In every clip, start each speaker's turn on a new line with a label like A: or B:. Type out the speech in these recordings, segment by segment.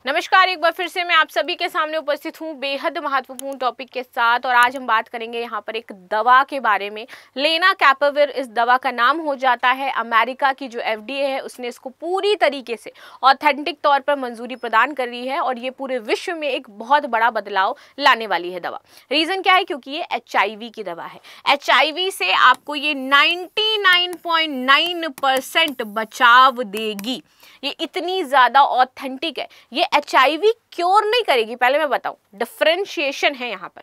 A: नमस्कार, एक बार फिर से मैं आप सभी के सामने उपस्थित हूँ बेहद महत्वपूर्ण टॉपिक के साथ। और आज हम बात करेंगे यहाँ पर एक दवा के बारे में। लेनाकैपाविर इस दवा का नाम हो जाता है। अमेरिका की जो FDA है उसने इसको पूरी तरीके से ऑथेंटिक तौर पर मंजूरी प्रदान कर रही है और ये पूरे विश्व में एक बहुत बड़ा बदलाव लाने वाली है दवा। रीज़न क्या है? क्योंकि ये HIV की दवा है। HIV से आपको ये 99.9% बचाव देगी। ये इतनी ज़्यादा ऑथेंटिक है। ये HIV क्योर नहीं करेगी, पहले मैं बताऊं, डिफरेंशिएशन है यहाँ पर।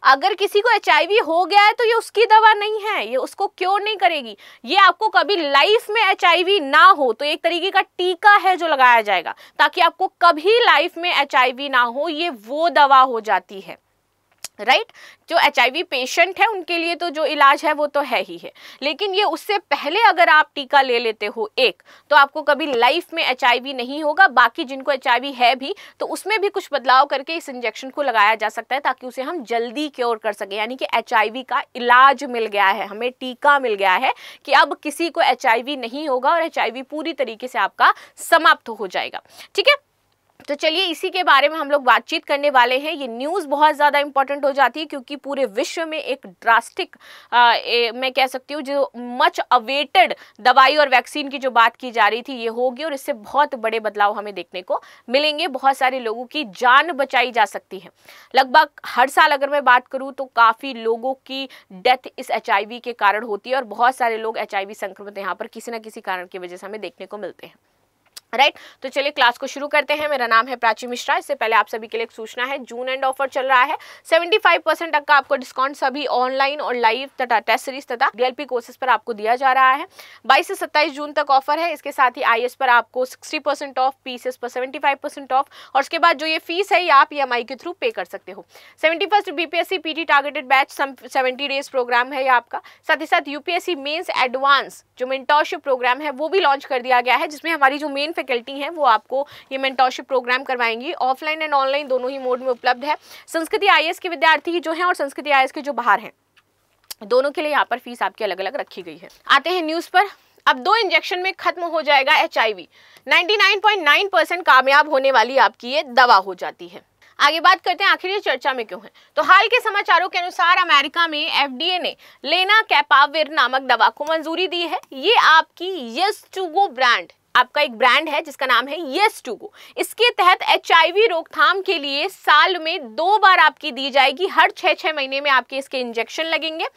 A: अगर किसी को HIV हो गया है तो ये उसकी दवा नहीं है, ये उसको क्योर नहीं करेगी। ये आपको कभी लाइफ में HIV ना हो तो एक तरीके का टीका है जो लगाया जाएगा ताकि आपको कभी लाइफ में HIV ना हो। ये वो दवा हो जाती है, राइट। जो HIV पेशेंट है उनके लिए तो जो इलाज है वो तो है ही है, लेकिन ये उससे पहले अगर आप टीका ले लेते हो तो आपको कभी लाइफ में HIV नहीं होगा। बाकी जिनको HIV है भी तो उसमें भी कुछ बदलाव करके इस इंजेक्शन को लगाया जा सकता है ताकि उसे हम जल्दी क्योर कर सकें। यानी कि HIV का इलाज मिल गया है, हमें टीका मिल गया है कि अब किसी को HIV नहीं होगा और HIV पूरी तरीके से आपका समाप्त हो जाएगा। ठीक है, तो चलिए इसी के बारे में हम लोग बातचीत करने वाले हैं। ये न्यूज़ बहुत ज़्यादा इंपॉर्टेंट हो जाती है क्योंकि पूरे विश्व में एक ड्रास्टिक मैं कह सकती हूँ जो मच अवेटेड दवाई और वैक्सीन की जो बात की जा रही थी ये होगी और इससे बहुत बड़े बदलाव हमें देखने को मिलेंगे। बहुत सारे लोगों की जान बचाई जा सकती है। लगभग हर साल अगर मैं बात करूँ तो काफ़ी लोगों की डेथ इस HIV के कारण होती है और बहुत सारे लोग HIV संक्रमित यहाँ पर किसी न किसी कारण की वजह से हमें देखने को मिलते हैं, राइट। तो चलिए क्लास को शुरू करते हैं। मेरा नाम है प्राची मिश्रा। इससे पहले आप सभी के लिए एक सूचना है, जून एंड ऑफर चल रहा है। 75% तक का आपको डिस्काउंट सभी ऑनलाइन और लाइव तथा टेस्ट सीरीज तथा DLP कोर्सेज पर आपको दिया जा रहा है। 22 से 27 जून तक ऑफर है। इसके साथ ही IS पर आपको 60% ऑफ, PCS पर 75% ऑफ और उसके बाद जो ये फीस है ये आप EMI के थ्रू पे कर सकते हो। 71st BPSC PT targeted batch 70 days programme है ये आपका। साथ ही साथ UPSC मेंस एडवांस जो मेंटरशिप प्रोग्राम है वो भी लॉन्च कर दिया गया है, जिसमें हमारी जो मेन फैकल्टी हैं वो आपको ये मेंटरशिप प्रोग्राम करवाएंगी। ऑफलाइन एंड ऑनलाइन दोनों ही मोड में उपलब्ध है। संस्कृति IAS के विद्यार्थी जो हैं और संस्कृति IAS के जो बाहर हैं दोनों के लिए यहाँ पर फीस आपकी अलग अलग रखी गई है। आते हैं न्यूज़ पर। अब 2 इंजेक्शन में खत्म हो जाएगा HIV। 99.9% कामयाब होने वाली आपकी ये दवा हो जाती है। आगे बात करते हैं आखिर ये चर्चा में क्यों है। तो हाल के समाचारों के अनुसार अमेरिका में FDA ने लेनाकैपाविर नामक दवा को मंजूरी दी है। ये आपकी Yeztugo ब्रांड, आपका एक ब्रांड है जिसका नाम है Yeztugo। इसके तहत HIV रोकथाम के लिए साल में 2 बार आपकी दी जाएगी। हर 6 महीने में आपके इसके इंजेक्शन लगेंगे।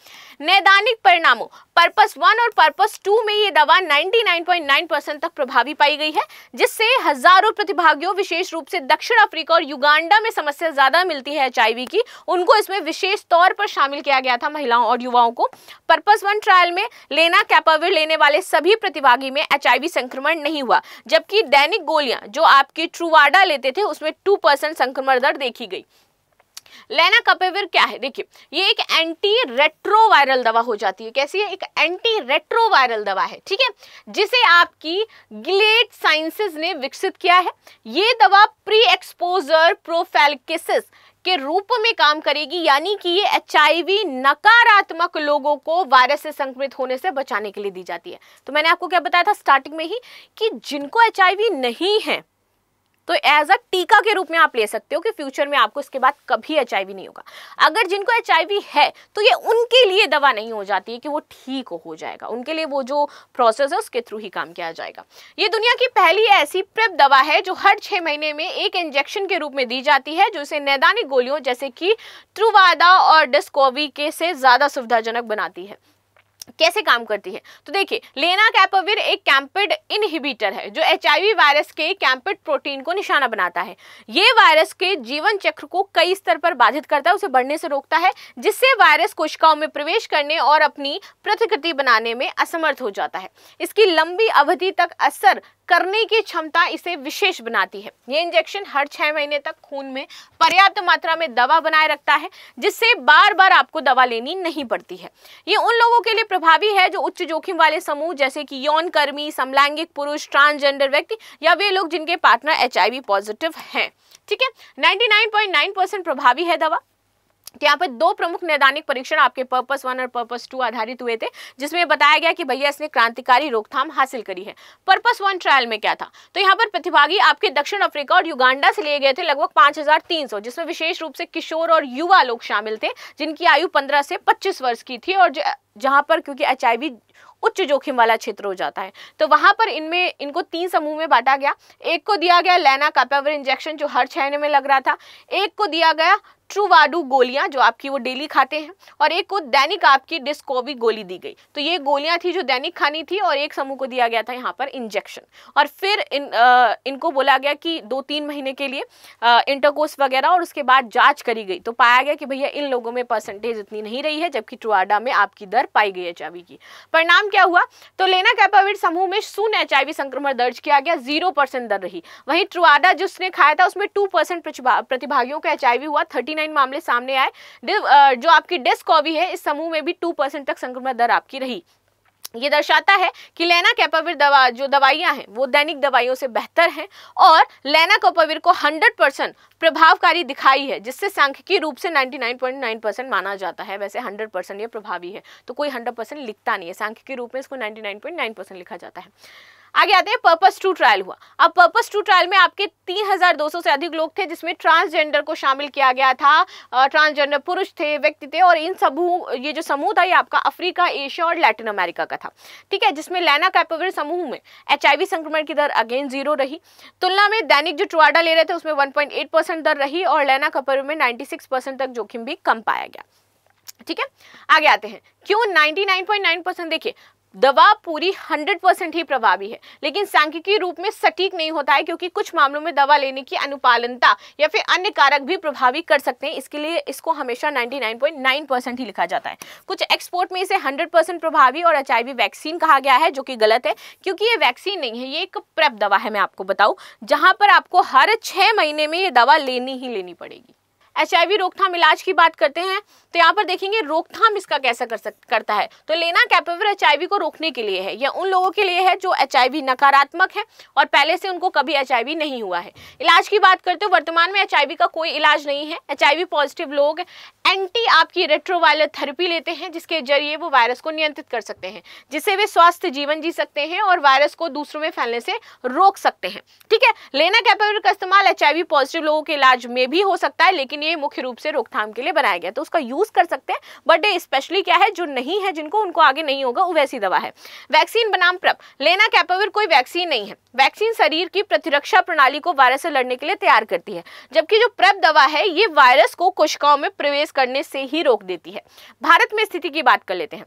A: नैदानिक परिणामों पर्पस 1 और पर्पस 2 में ये दवा 99.9% तक प्रभावी पाई गई है, जिससे हजारों प्रतिभागियों, विशेष रूप से दक्षिण अफ्रीका और युगांडा में समस्या ज्यादा मिलती है HIV की, उनको इसमें विशेष तौर पर शामिल किया गया था, महिलाओं और युवाओं को। पर्पस 1 ट्रायल में लेनाकैपाविर लेने वाले सभी प्रतिभागी में HIV संक्रमण नहीं हुआ, जबकि दैनिक गोलियां जो आपके ट्रूवाडा लेते थे उसमें 2% संक्रमण दर देखी गई। लेनाकैपाविर क्या है? देखिए, ये एक एंटी रेट्रोवायरल दवा हो जाती है। कैसी है? एक एंटी रेट्रोवायरल दवा है, ठीक है, जिसे आपकी गिलेड साइंसेज ने विकसित किया है। ये दवा प्री एक्सपोजर प्रोफैल्किसिस के रूप में काम करेगी, यानी कि ये HIV नकारात्मक लोगों को वायरस से संक्रमित होने से बचाने के लिए दी जाती है। तो मैंने आपको क्या बताया था स्टार्टिंग में ही कि जिनको HIV नहीं है तो एज अ टीका के रूप में आप ले सकते हो कि फ्यूचर में आपको इसके बाद कभी HIV नहीं होगा। अगर जिनको HIV है तो ये उनके लिए दवा नहीं हो जाती है कि वो ठीक हो जाएगा, उनके लिए वो जो प्रोसेस है उसके थ्रू ही काम किया जाएगा। ये दुनिया की पहली ऐसी प्रेप दवा है जो हर 6 महीने में एक इंजेक्शन के रूप में दी जाती है, जो इसे नैदानिक गोलियों जैसे कि ट्रूवाडा और डिस्कोवी के से ज्यादा सुविधाजनक बनाती है। कैसे काम करती है? तो देखिए, लेनाकैपाविर एक कैंपिड इनहिबिटर है जो HIV वायरस के कैंपिड प्रोटीन को निशाना बनाता है। ये वायरस के जीवन चक्र को कई स्तर पर बाधित करता है, उसे बढ़ने से रोकता है, जिससे वायरस कोशिकाओं में प्रवेश करने और अपनी प्रतिकृति बनाने में असमर्थ हो जाता है। इसकी लंबी अवधि तक असर करने की क्षमता इसे विशेष बनाती है। ये इंजेक्शन हर 6 महीने तक खून में पर्याप्त मात्रा में दवा बनाए रखता है, जिससे बार बार आपको दवा लेनी नहीं पड़ती है। ये उन लोगों के लिए प्रभावी है जो उच्च जोखिम वाले समूह जैसे कि यौन कर्मी, समलैंगिक पुरुष, ट्रांसजेंडर व्यक्ति या वे लोग जिनके पार्टनर HIV पॉजिटिव हैं। ठीक है, 99.9% प्रभावी है दवा। तो यहाँ पर दो प्रमुख नैदानिक परीक्षण आपके पर्पस 1 और पर्पस 2 आधारित हुए थे, जिसमें बताया गया कि भैया इसने क्रांतिकारी रोकथाम हासिल करी है। पर्पस 1 ट्रायल में क्या था, तो यहाँ पर प्रतिभागी आपके दक्षिण अफ्रीका और युगांडा से लिए गए थे, लगभग 5300, जिसमें विशेष रूप से किशोर और युवा लोग शामिल थे जिनकी आयु 15 से 25 वर्ष की थी, और जहाँ पर क्योंकि HIV उच्च जोखिम वाला क्षेत्र हो जाता है, तो वहां पर इनको 3 समूह में बांटा गया। एक को दिया गया लेनाकापाविर इंजेक्शन जो हर 6 महीने में लग रहा था, एक को दिया गया ट्रूवाडू गोलियां जो आपकी वो डेली खाते हैं, और एक को दैनिक आपकी डिस्कोवी गोली दी गई। तो ये गोलियां थी जो दैनिक खानी थी, और एक समूह को दिया गया था यहाँ पर इंजेक्शन। और फिर इनको बोला गया कि 2-3 महीने के लिए इंटरकोर्स वगैरह, और उसके बाद जांच करी गई तो पाया गया कि भैया इन लोगों में परसेंटेज इतनी नहीं रही है, जबकि ट्रूवाडा में आपकी दर पाई गई HIV की। परिणाम क्या हुआ, तो लेनाकापाविर समूह में शून्य HIV संक्रमण दर्ज किया गया, 0% दर रही। वहीं ट्रूवाडा जिसने खाया था उसमें 2% प्रतिभागियों को HIV हुआ, 39 मामले सामने आए। जो आपकी डिस्कोवी है इस समूह में भी 2% तक संक्रमण दर आपकी रही। ये दर्शाता है कि लेनाकापाविर दवा जो दवाइयां हैं वो दैनिक दवाइयों से बेहतर हैं, और लेनाकापाविर को 100% प्रभावकारी दिखाई है, जिससे सांख्यिकीय रूप से 99.9% माना जाता है। वैसे 100% ये प्रभावी है, तो कोई 100% लिखता नहीं है, सांख्यिकीय रूप में इसको 99.9% लिखा जाता है। आगे आते हैं, पर्पस 2 ट्रायल हुआ। अब पर्पस 2 ट्रायल में आपके 3200 से अधिक लोग थे, जिसमें ट्रांसजेंडर को शामिल किया गया था। ट्रांसजेंडर पुरुष थे, व्यक्ति थे, और ये जो समूह था ये आपका अफ्रीका, एशिया और लैटिन अमेरिका का था। ठीक है, जिसमें लेनाकापाविर समूह में HIV संक्रमण की दर अगेन 0 रही। तुलना में दैनिक जो ट्रूवाडा ले रहे थे उसमें 1.8% दर रही, और लेनाकापाविर में 96% तक जोखिम भी कम पाया गया। ठीक है, आगे आते हैं, क्यों 99.9%? देखिए, दवा पूरी 100% ही प्रभावी है, लेकिन सांख्यिकीय रूप में सटीक नहीं होता है, क्योंकि कुछ मामलों में दवा लेने की अनुपालनता या फिर अन्य कारक भी प्रभावी कर सकते हैं। इसके लिए इसको हमेशा 99.9% ही लिखा जाता है। कुछ एक्सपोर्ट में इसे 100% प्रभावी और HIV वैक्सीन कहा गया है, जो कि गलत है, क्योंकि ये वैक्सीन नहीं है, ये एक प्रेप दवा है। मैं आपको बताऊं, जहां पर आपको हर 6 महीने में ये दवा लेनी ही लेनी पड़ेगी। HIV रोकथाम इलाज की बात करते हैं, तो यहाँ पर देखेंगे रोकथाम इसका कैसा करता है। तो लेनाकापाविर HIV को रोकने के लिए है, या उन लोगों के लिए है जो HIV नकारात्मक है और पहले से उनको कभी HIV नहीं हुआ है। इलाज की बात करते हो, वर्तमान में HIV का कोई इलाज नहीं है। HIV पॉजिटिव लोग एंटी आपकी रेट्रोवायरल थेरेपी लेते हैं, जिसके जरिए वो वायरस को नियंत्रित कर सकते हैं, जिससे वे स्वस्थ जीवन जी सकते हैं और वायरस को दूसरों में फैलने से रोक सकते हैं। ठीक है, लेनाकापाविर का इस्तेमाल HIV पॉजिटिव लोगों के इलाज में भी हो सकता है, लेकिन ये मुख्य रूप से रोकथाम के लिए बनाया गया, तो उसका यूज कर सकते हैं। बट ये स्पेशली क्या है, जो नहीं है जिनको, उनको आगे नहीं होगा, वो वैसी दवा है। वैक्सीन बनाम प्रेप, लेनाकापाविर कोई वैक्सीन नहीं है। वैक्सीन शरीर की प्रतिरक्षा प्रणाली को वायरस से लड़ने के लिए तैयार करती है, जबकि जो प्रेप दवा है ये वायरस को कोशिकाओं में प्रवेश करने से ही रोक देती है। भारत में स्थिति की बात कर लेते हैं।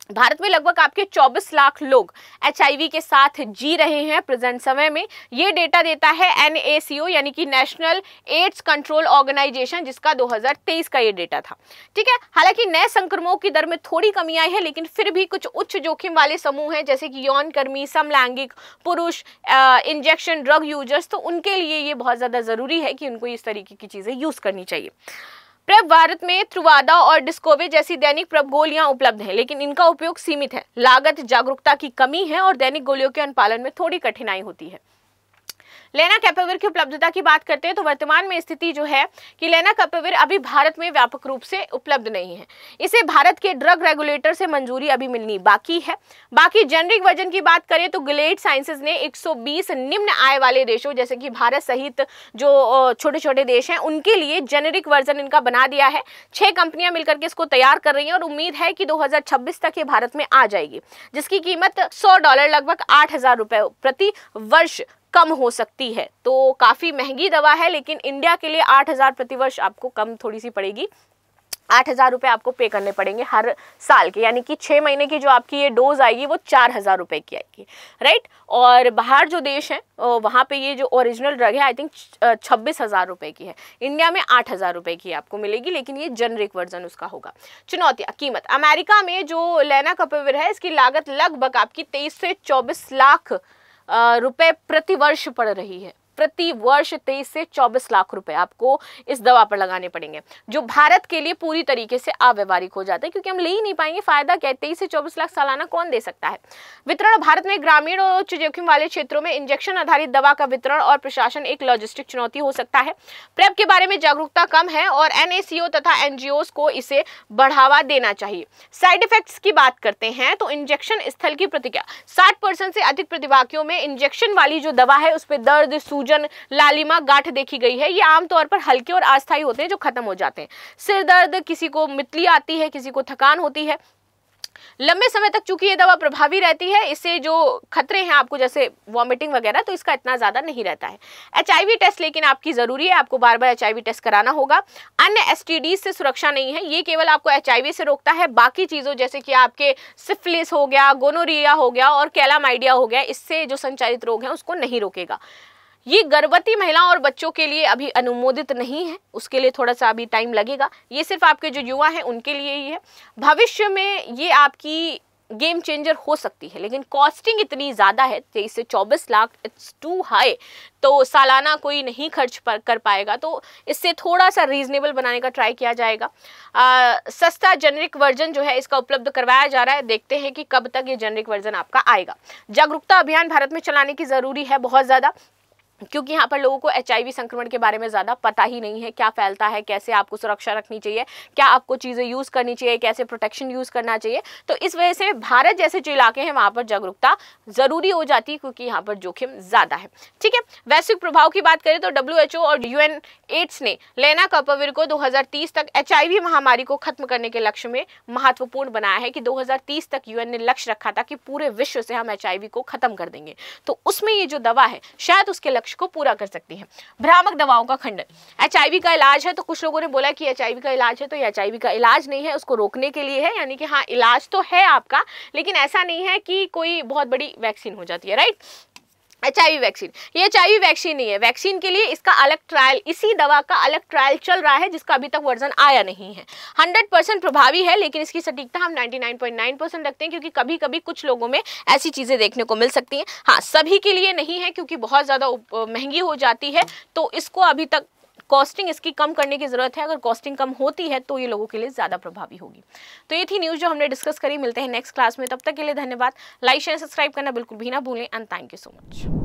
A: भारत में लगभग आपके 24 लाख लोग HIV के साथ जी रहे हैं प्रेजेंट समय में। ये डेटा देता है NACO यानी कि नेशनल एड्स कंट्रोल ऑर्गेनाइजेशन, जिसका 2023 का ये डेटा था। ठीक है, हालांकि नए संक्रमणों की दर में थोड़ी कमी आई है, लेकिन फिर भी कुछ उच्च जोखिम वाले समूह हैं, जैसे कि यौनकर्मी, समलैंगिक पुरुष, इंजेक्शन ड्रग यूजर्स, तो उनके लिए ये बहुत ज़्यादा ज़रूरी है कि उनको इस तरीके की चीज़ें यूज़ करनी चाहिए। प्रेप भारत में ट्रूवाडा और डिस्कोवे जैसी दैनिक प्रेप गोलियां उपलब्ध हैं, लेकिन इनका उपयोग सीमित है। लागत, जागरूकता की कमी है और दैनिक गोलियों के अनुपालन में थोड़ी कठिनाई होती है। लेनाकापाविर की उपलब्धता की बात करते हैं, तो वर्तमान में स्थिति जो है कि लेनाकापाविर अभी भारत में व्यापक रूप से उपलब्ध नहीं है। इसे भारत के ड्रग रेगुलेटर से मंजूरी अभी मिलनी बाकी है। बाकी जेनरिक वर्जन की बात करें तो गिलेड साइंसेज ने 120 निम्न आय वाले देशों, जैसे कि भारत सहित जो छोटे छोटे देश हैं, उनके लिए जेनरिक वर्जन इनका बना दिया है। 6 कंपनियां मिलकर के इसको तैयार कर रही हैं और उम्मीद है कि 2026 तक ये भारत में आ जाएगी, जिसकी कीमत $100 लगभग 8,000 रुपए प्रति वर्ष कम हो सकती है। तो काफ़ी महंगी दवा है, लेकिन इंडिया के लिए 8,000 प्रति वर्ष आपको कम थोड़ी सी पड़ेगी। 8,000 रुपये आपको पे करने पड़ेंगे हर साल के, यानी कि 6 महीने की जो आपकी ये डोज आएगी वो 4,000 रुपये की आएगी, राइट। और बाहर जो देश हैं वहाँ पे ये जो ओरिजिनल ड्रग है आई थिंक 26,000 रुपये की है। इंडिया में 8,000 रुपये की आपको मिलेगी, लेकिन ये जेनरिक वर्जन उसका होगा। चुनौतियाँ, कीमत, अमेरिका में जो लेनाकापाविर है इसकी लागत लगभग आपकी 23 से 24 लाख रुपए प्रति वर्ष पड़ रही है। प्रति वर्ष 23 से 24 लाख रुपए आपको इस दवा पर लगाने पड़ेंगे, जो भारत के लिए पूरी तरीके से अव्यवहारिक हो जाता है, क्योंकि हम ले ही नहीं पाएंगे। फायदा क्या है, 23 से 24 लाख सालाना कौन दे सकता है। वितरण, भारत में ग्रामीण और उच्च जोखिम वाले क्षेत्रों में इंजेक्शन आधारित दवा का वितरण और प्रशासन एक लॉजिस्टिक चुनौती हो सकता है। प्रेप के बारे में जागरूकता कम है और NACO तथा NGOs को इसे बढ़ावा देना चाहिए। साइड इफेक्ट्स की बात करते हैं तो इंजेक्शन स्थल की प्रतिक्रिया, 60% से अधिक प्रतिभागियों में इंजेक्शन वाली जो दवा है उस पर दर्द, सूजन, लालिमा, गांठ देखी गई है। ये आमतौर पर हल्के और अस्थायी होते हैं जो खत्म हो जाते हैं। सिर दर्द, किसी को मितली आती है, किसी को थकान होती है। लंबे समय तक चूंकि ये दवा प्रभावी रहती है, इससे जो खतरे हैं आपको जैसे वॉमिटिंग वगैरह, तो इसका इतना ज्यादा नहीं रहता है। HIV टेस्ट लेकिन आपकी जरूरी है, आपको बार बार HIV टेस्ट कराना होगा। अन्य STD से सुरक्षा नहीं है, ये केवल आपको HIV से रोकता है। बाकी चीजों जैसे कि आपके सिफिलिस हो गया, गोनोरिया हो गया और कैलामाइडिया हो गया, इससे जो संचारित रोग हैं उसको नहीं रोकेगा। ये गर्भवती महिलाओं और बच्चों के लिए अभी अनुमोदित नहीं है, उसके लिए थोड़ा सा अभी टाइम लगेगा। ये सिर्फ आपके जो युवा हैं उनके लिए ही है। भविष्य में ये आपकी गेम चेंजर हो सकती है, लेकिन कॉस्टिंग इतनी ज़्यादा है, 23 से 24 लाख, इट्स टू हाई। तो सालाना कोई नहीं खर्च कर पाएगा, तो इससे थोड़ा सा रीजनेबल बनाने का ट्राई किया जाएगा। सस्ता जेनरिक वर्जन जो है इसका उपलब्ध करवाया जा रहा है, देखते हैं कि कब तक ये जेनरिक वर्जन आपका आएगा। जागरूकता अभियान भारत में चलाने की ज़रूरी है बहुत ज़्यादा, क्योंकि यहाँ पर लोगों को HIV संक्रमण के बारे में ज़्यादा पता ही नहीं है, क्या फैलता है, कैसे आपको सुरक्षा रखनी चाहिए, क्या आपको चीज़ें यूज़ करनी चाहिए, कैसे प्रोटेक्शन यूज़ करना चाहिए। तो इस वजह से भारत जैसे जो इलाके हैं वहाँ पर जागरूकता ज़रूरी हो जाती है, क्योंकि यहाँ पर जोखिम ज़्यादा है। ठीक है, वैश्विक प्रभाव की बात करें तो WHO और UNAIDS ने लेनाकापाविर को 2030 तक HIV महामारी को खत्म करने के लक्ष्य में महत्वपूर्ण बनाया है कि 2030 तक UN ने लक्ष्य रखा था कि पूरे विश्व से हम HIV को खत्म कर देंगे। तो उसमें ये जो दवा है शायद उसके लक्ष्य को पूरा कर सकती है। भ्रामक दवाओं का खंडन, HIV का इलाज है तो कुछ लोगों ने बोला कि HIV का इलाज है, तो ये HIV का इलाज नहीं है, उसको रोकने के लिए है। यानी कि हाँ, इलाज तो है आपका, लेकिन ऐसा नहीं है कि कोई बहुत बड़ी वैक्सीन हो जाती है, राइट। HIV वैक्सीन, ये HIV वैक्सीन नहीं है। वैक्सीन के लिए इसका अलग ट्रायल, इसी दवा का अलग ट्रायल चल रहा है जिसका अभी तक वर्जन आया नहीं है। 100% प्रभावी है, लेकिन इसकी सटीकता हम 99.9% रखते हैं, क्योंकि कभी कभी कुछ लोगों में ऐसी चीज़ें देखने को मिल सकती हैं। हाँ, सभी के लिए नहीं है, क्योंकि बहुत ज़्यादा महंगी हो जाती है, तो इसको अभी तक कॉस्टिंग इसकी कम करने की जरूरत है। अगर कॉस्टिंग कम होती है तो ये लोगों के लिए ज़्यादा प्रभावी होगी। तो ये थी न्यूज़ जो हमने डिस्कस करी। मिलते हैं नेक्स्ट क्लास में, तब तक के लिए धन्यवाद। लाइक शेयर सब्सक्राइब करना बिल्कुल भी ना भूलें, and thank you so much.